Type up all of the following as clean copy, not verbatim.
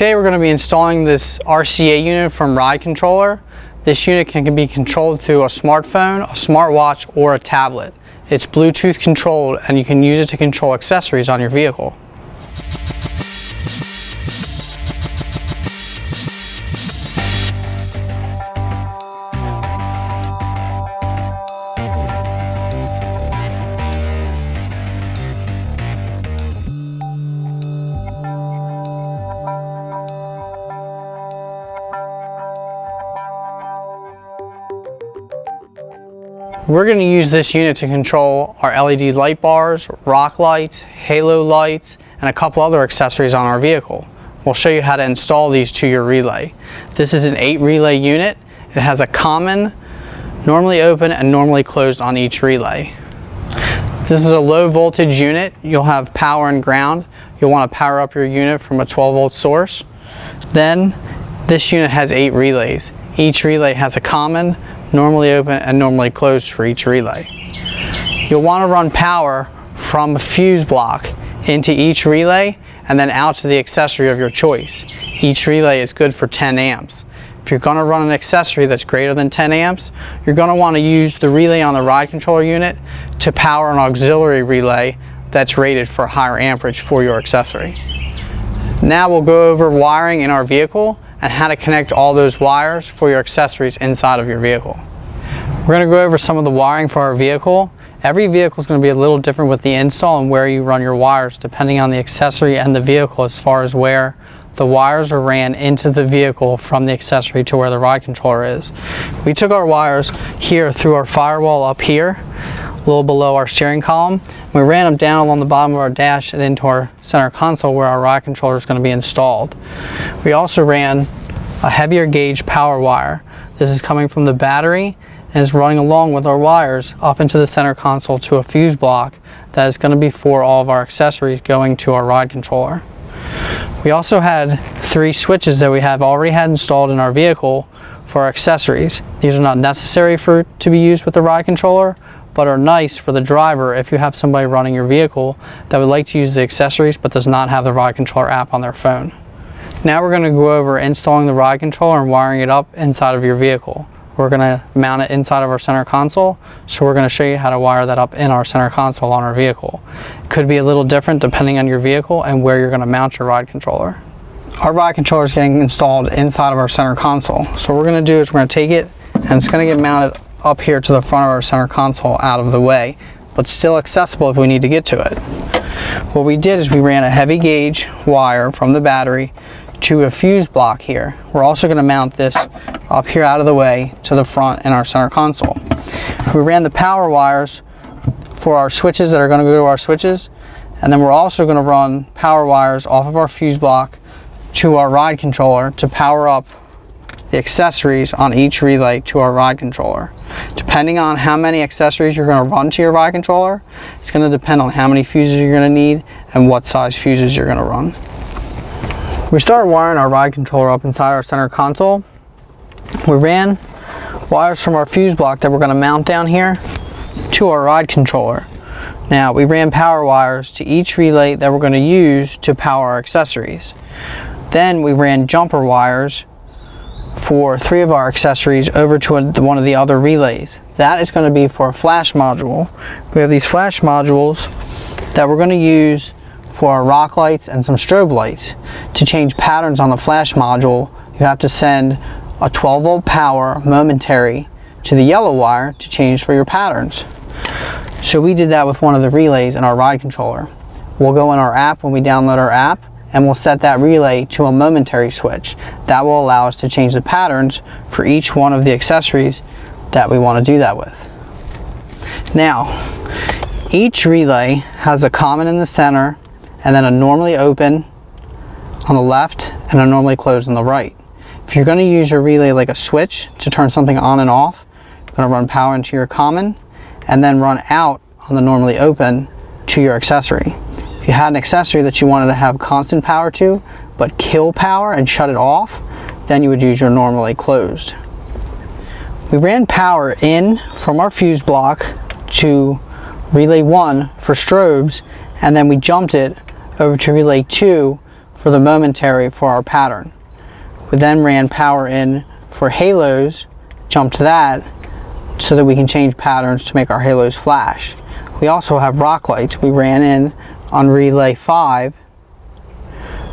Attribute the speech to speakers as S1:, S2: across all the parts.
S1: Today we're going to be installing this RC8 unit from RideController. This unit can be controlled through a smartphone, a smartwatch, or a tablet. It's Bluetooth controlled and you can use it to control accessories on your vehicle. We're going to use this unit to control our LED light bars, rock lights, halo lights, and a couple other accessories on our vehicle. We'll show you how to install these to your relay. This is an 8 relay unit. It has a common, normally open, and normally closed on each relay. This is a low voltage unit. You'll have power and ground. You'll want to power up your unit from a 12-volt source. Then this unit has 8 relays. Each relay has a common, normally open, and normally closed for each relay. You'll want to run power from a fuse block into each relay and then out to the accessory of your choice. Each relay is good for 10 amps. If you're going to run an accessory that's greater than 10 amps, you're going to want to use the relay on the RideController unit to power an auxiliary relay that's rated for higher amperage for your accessory. Now we'll go over wiring in our vehicle and how to connect all those wires for your accessories inside of your vehicle. We're going to go over some of the wiring for our vehicle. Every vehicle is going to be a little different with the install and where you run your wires depending on the accessory and the vehicle as far as where the wires are ran into the vehicle from the accessory to where the RideController is. We took our wires here through our firewall up here, a little below our steering column. We ran them down along the bottom of our dash and into our center console where our RideController is going to be installed. We also ran a heavier gauge power wire. This is coming from the battery and is running along with our wires up into the center console to a fuse block that is going to be for all of our accessories going to our RideController. We also had 3 switches that we have already had installed in our vehicle for our accessories. These are not necessary to be used with the RideController, but are nice for the driver if you have somebody running your vehicle that would like to use the accessories but does not have the RideController app on their phone. Now we're going to go over installing the RideController and wiring it up inside of your vehicle. We're going to mount it inside of our center console, so we're going to show you how to wire that up in our center console on our vehicle. It could be a little different depending on your vehicle and where you're going to mount your RideController. Our RideController is getting installed inside of our center console. So what we're going to do is we're going to take it and it's going to get mounted up here to the front of our center console out of the way, but still accessible if we need to get to it. What we did is we ran a heavy gauge wire from the battery to a fuse block here. We're also going to mount this up here out of the way to the front in our center console. We ran the power wires for our switches that are going to go to our switches, and then we're also going to run power wires off of our fuse block to our RideController to power up the accessories on each relay to our RideController. Depending on how many accessories you're going to run to your RideController, it's going to depend on how many fuses you're going to need and what size fuses you're going to run. We started wiring our RideController up inside our center console. We ran wires from our fuse block that we're going to mount down here to our RideController. Now we ran power wires to each relay that we're going to use to power our accessories. Then we ran jumper wires for 3 of our accessories over to one of the other relays. That is going to be for a flash module. We have these flash modules that we're going to use for our rock lights and some strobe lights. To change patterns on the flash module, you have to send a 12-volt power momentary to the yellow wire to change for your patterns. So we did that with one of the relays in our RideController. We'll go in our app when we download our app and we'll set that relay to a momentary switch. That will allow us to change the patterns for each one of the accessories that we want to do that with. Now, each relay has a common in the center and then a normally open on the left and a normally closed on the right. If you're going to use your relay like a switch to turn something on and off, you're going to run power into your common and then run out on the normally open to your accessory. If you had an accessory that you wanted to have constant power to, but kill power and shut it off, then you would use your normally closed. We ran power in from our fuse block to relay 1 for strobes, and then we jumped it over to relay 2 for the momentary for our pattern. We then ran power in for halos, jumped to that so that we can change patterns to make our halos flash. We also have rock lights. We ran in on relay 5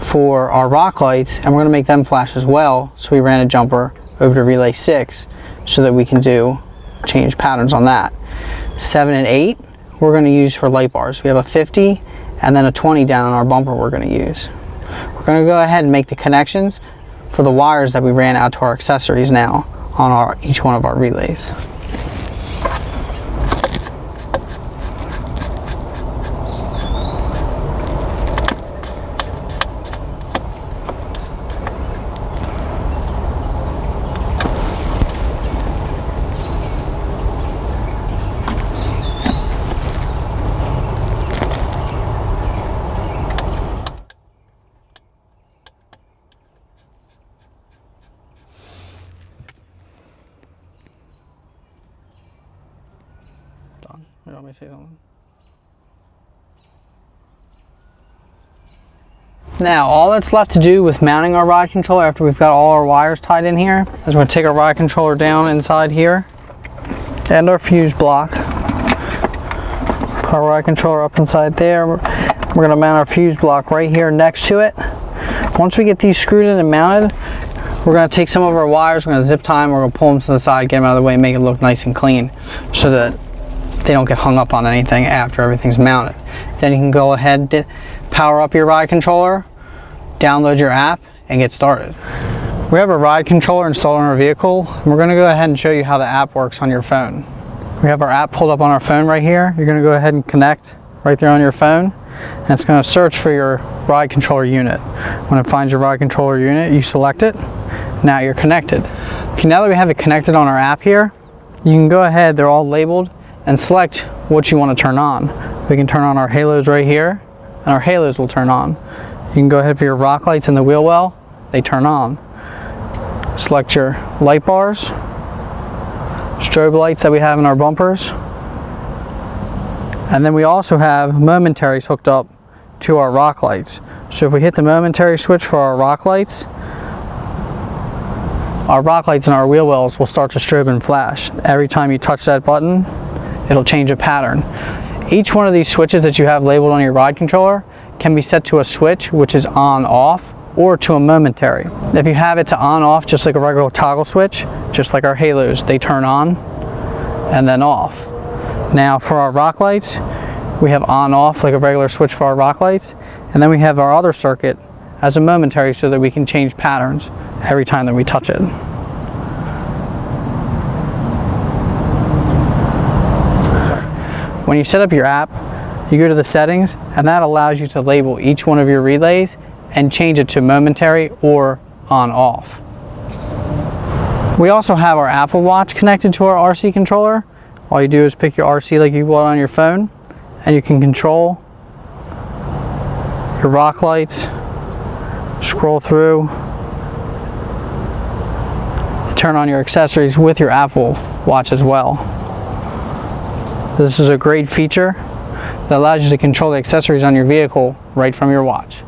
S1: for our rock lights, and we're going to make them flash as well, so we ran a jumper over to relay 6 so that we can change patterns on that. 7 and 8 we're going to use for light bars. We have a 50 and then a 20 down on our bumper we're going to use. We're going to go ahead and make the connections for the wires that we ran out to our accessories now on each one of our relays. You want me to say something? Now, all that's left to do with mounting our ride controller after we've got all our wires tied in here is we're going to take our ride controller down inside here and our fuse block. Put our ride controller up inside there. We're going to mount our fuse block right here next to it. Once we get these screwed in and mounted, we're going to take some of our wires, we're going to zip tie them, we're going to pull them to the side, get them out of the way, and make it look nice and clean so that they don't get hung up on anything after everything's mounted. Then you can go ahead and power up your ride controller, download your app, and get started. We have a ride controller installed on our vehicle, and we're going to go ahead and show you how the app works on your phone. We have our app pulled up on our phone right here. You're going to go ahead and connect right there on your phone, and it's going to search for your ride controller unit. When it finds your ride controller unit, you select it. Now you're connected. Okay, now that we have it connected on our app here, you can go ahead, they're all labeled, and select what you want to turn on. We can turn on our halos right here, and our halos will turn on. You can go ahead for your rock lights in the wheel well, they turn on. Select your light bars, strobe lights that we have in our bumpers, and then we also have momentaries hooked up to our rock lights. So if we hit the momentary switch for our rock lights and our wheel wells will start to strobe and flash. Every time you touch that button, it'll change a pattern. Each one of these switches that you have labeled on your ride controller can be set to a switch which is on off or to a momentary. If you have it to on off just like a regular toggle switch, just like our halos, they turn on and then off. Now for our rock lights, we have on off like a regular switch for our rock lights, and then we have our other circuit as a momentary so that we can change patterns every time that we touch it. When you set up your app, you go to the settings, and that allows you to label each one of your relays and change it to momentary or on off. We also have our Apple Watch connected to our RC controller. All you do is pick your RC like you would on your phone, and you can control your rock lights, scroll through, turn on your accessories with your Apple Watch as well. This is a great feature that allows you to control the accessories on your vehicle right from your watch.